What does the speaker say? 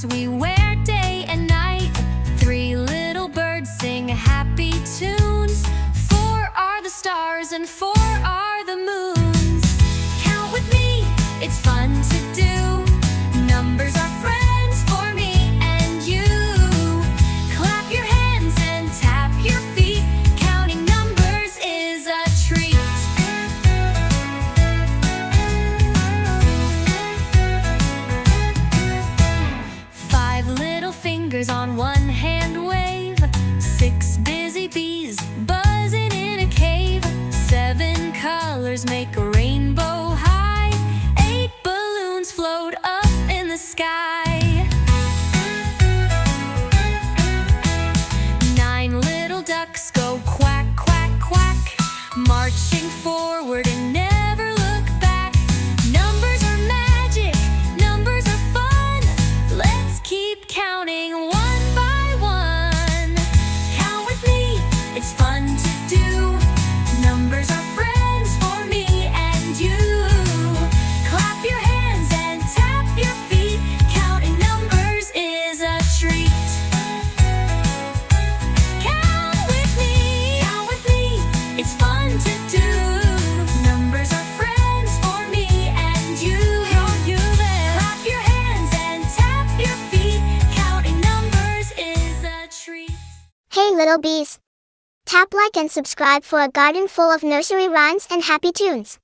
shoes we wear day and night. 3 little birds sing happy tunes. 4 are the stars and 4 are the moons. Count with me, it's fun to do. Numbers are friends for me and you. Clap your hands and tap your feet. Counting numbers is a treat. 5 little fingers on one hand wave. 6 busy bees buzzing in a cave. 7 colors make a rainbow high. 8 balloons float up in the sky. 9 little ducks go quack, quack, quack, marching forward and never look back. Numbers are magic, numbers are fun. Let's keep counting one by one. Count with me, it's fun to do. Numbers are friends for me and you. Clap your hands and tap your feet. Counting numbers is a treat. Count with me, it's fun to do. Numbers are friends for me and you. You there. Clap your hands and tap your feet. Counting numbers is a treat. Hey little bees! Tap like and subscribe for a garden full of nursery rhymes and happy tunes.